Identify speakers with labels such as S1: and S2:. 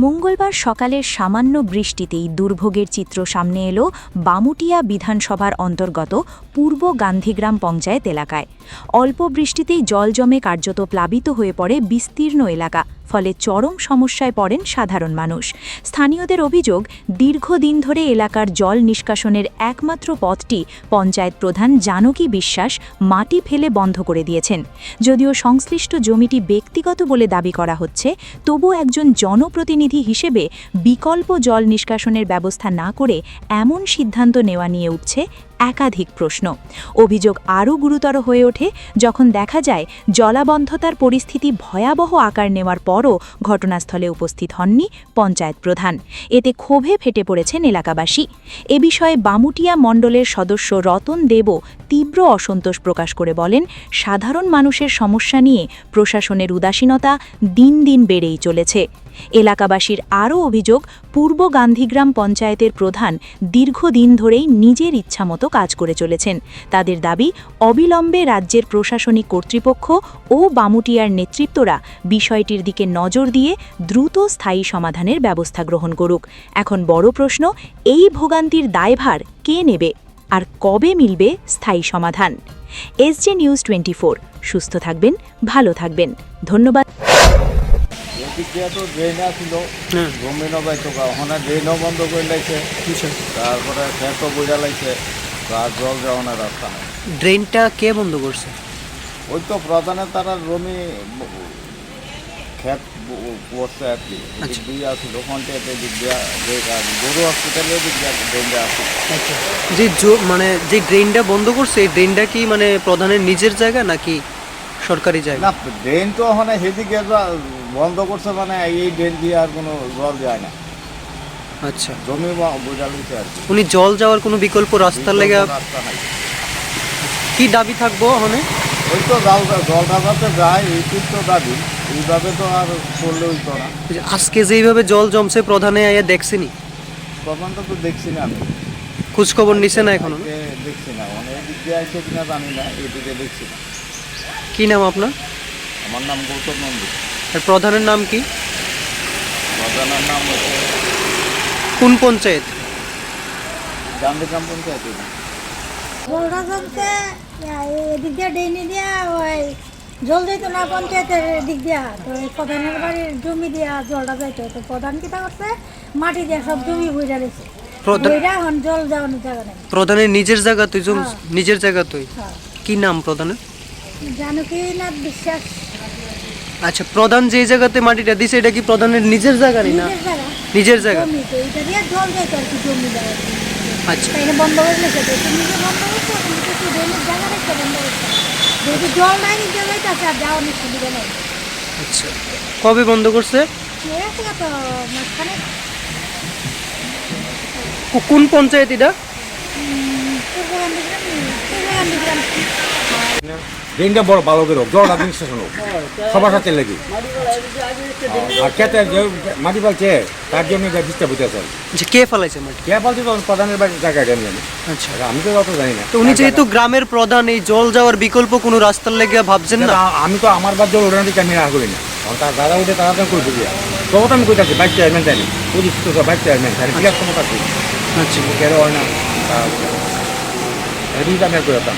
S1: মঙ্গলবার সকালের সামান্য বৃষ্টিতেই দুর্ভোগের চিত্র সামনে এলো বামুটিয়া বিধানসভার অন্তর্গত পূর্ব গান্ধীগ্রাম পঞ্চায়েত এলাকায়। অল্প বৃষ্টিতেই জল জমে কার্যত প্লাবিত হয়ে পড়ে বিস্তীর্ণ এলাকা, ফলে চরম সমস্যায় পড়েন সাধারণ মানুষ। স্থানীয়দের অভিযোগ, দীর্ঘদিন ধরে এলাকার জল নিষ্কাশনের একমাত্র পথটি পঞ্চায়েত প্রধান জানকী বিশ্বাস মাটি ফেলে বন্ধ করে দিয়েছেন। যদিও সংশ্লিষ্ট জমিটি ব্যক্তিগত বলে দাবি করা হচ্ছে, তবু একজন জনপ্রতিনিধি হিসেবে বিকল্প জল নিষ্কাশনের ব্যবস্থা না করে এমন সিদ্ধান্ত নেওয়া নিয়ে উঠছে একাধিক প্রশ্ন। অভিযোগ আরও গুরুতর হয়ে ওঠে যখন দেখা যায় জলাবদ্ধতার পরিস্থিতি ভয়াবহ আকার নেওয়ার পরও ঘটনাস্থলে উপস্থিত হননি পঞ্চায়েত প্রধান। এতে ক্ষোভে ফেটে পড়েছেন এলাকাবাসী। এ বিষয়ে বামুটিয়া মণ্ডলের সদস্য রতন দেবও তীব্র অসন্তোষ প্রকাশ করে বলেন, সাধারণ মানুষের সমস্যা নিয়ে প্রশাসনের উদাসীনতা দিন দিন বেড়েই চলেছে। এলাকাবাসীর আরও অভিযোগ, পূর্ব গান্ধীগ্রাম পঞ্চায়েতের প্রধান দীর্ঘদিন ধরেই নিজের ইচ্ছামতো কাজ করে চলেছেন। তাদের দাবি, অবিলম্বে রাজ্যের প্রশাসনিক কর্তৃপক্ষ ও বামুটিয়ার নেতৃত্বরা বিষয়টির দিকে নজর দিয়ে দ্রুত স্থায়ী সমাধানের ব্যবস্থা গ্রহণ করুক। এখন বড় প্রশ্ন, এই ভোগান্তির দায়ভার কে নেবে আর কবে মিলবে স্থায়ী সমাধান? এসজে নিউজ 24, সুস্থ থাকবেন, ভালো থাকবেন। ধন্যবাদ।
S2: বন্ধ করে লাইছে, তারপরে খেতও বুঝা লাইছে, আর জল যাওয়ানোর রাস্তা নেই।
S3: ড্রেনটা কে বন্ধ করছে?
S2: ওই তো প্রধানের তারা জমি খেত পড়ছে আর কি, দিক দিয়ে আসছিল পঞ্চায়েতের দিক দিয়ে, গরু হসপিটালের দিক দিয়ে ড্রেনটা আসছিল।
S3: যে ড্রেনটা বন্ধ করছে, এই ড্রেনটা কি মানে প্রধানের নিজের জায়গা নাকি সরকারি জায়গা?
S2: না, ড্রেন তো ওখানে সেদিকে বন্ধ করছে, মানে এই ড্রেন দিয়ে আর কোনো জল যায় না।
S3: আচ্ছা,
S2: জমি বোঝা লইছে আর কি।
S3: উনি জল যাওয়ার কোনো বিকল্প রাস্তার লেগে
S2: রাস্তা নাই।
S3: কি দাবি থাকবো ওখানে?
S2: ওই তো জলটা যাতে যায়, এইটির তো দাবি। এইভাবে তো আর করলে হইতো না।
S3: আজকে যেইভাবে জল জমছে, প্রধানে আইয়া দেখছেনি?
S2: প্রধানটা তো দেখছি না, আমি
S3: খোঁজখবর নিছে না এখনো?
S2: দেখছি না, মানে এদিক দিয়ে আসছে কিনা জানি না, এদিকে দেখছি না।
S3: কি নাম আপনার?
S2: আমার নাম গৌতম নন্দী।
S3: আর প্রধানের নাম কি?
S2: প্রধানের নাম হচ্ছে
S3: কোন পঞ্চায়েত?
S2: গান্ধীগ্রাম পঞ্চায়েত।
S4: জলটা জমছে এদিক দিয়ে ডেইনি দিয়া, ওই জল দিত না পঞ্চায়েতের দিক দিয়া, তো প্রধানের বাড়ির জমি দিয়া জলটা যাইতো। তো প্রধান কিতা করছে, মাটি দিয়া সব জমি বইরা দিয়েছে, এখন জল যাওয়ানোর জায়গা নেই।
S3: প্রধানের নিজের জায়গা তুই? নিজের জায়গা তুই? কি নাম প্রধানের?
S4: জানকী বিশ্বাস।
S3: আচ্ছা, প্রধান যে জায়গাতে মাটিটা দিছে, এটা কি প্রধানের নিজের জায়গা না? নিজের জায়গা।
S4: এটা দিয়ে জল যাইতো আর কি, জমি দেওয়া।
S3: আচ্ছা,
S4: এটা বন্ধ করে লেগেছে, নিজে বন্ধ করছে, কিছু জমির জায়গা রেখে বন্ধ করছে। যদি জল নাই নিতে যাইতেছে, আর যাওয়ার সুবিধা নেই।
S3: আচ্ছা, কবে বন্ধ করছে?
S4: তো মাঝখানে।
S3: কোন পঞ্চায়েত এটা?
S5: ড্রেনটা বড় ভালো করে হোক, জলটা নিষ্কাশন হোক সবার সাথে লেগে। আর খেতে যে মাটি ফেলছে তার জন্য ডিস্টার্ব হইতে আছে।
S3: কে ফেলাইছে মাটি?
S5: কে ফেলছে তো প্রধানের বাড়ির জায়গায় জানি আমি।
S3: আচ্ছা,
S5: আমি তো অত জানি না।
S3: তো উনি যেহেতু গ্রামের প্রধান, এই জল যাওয়ার বিকল্প কোনো রাস্তার লেগে ভাবছেন না?
S5: আমি তো আমার বাদ জল ওঠানোর দিকে আমি রাগ করি না, কারণ তার দাদা উঠে তাড়াতাড়ি করে দিবি। তখন আমি কই থাকি, বাইক চেয়ারম্যান জানি, পরিচিত বাইক চেয়ারম্যান তার বিরাট ক্ষমতা আছে।
S3: আচ্ছা,
S5: কেন হয় না, এদিকে আমি করতাম।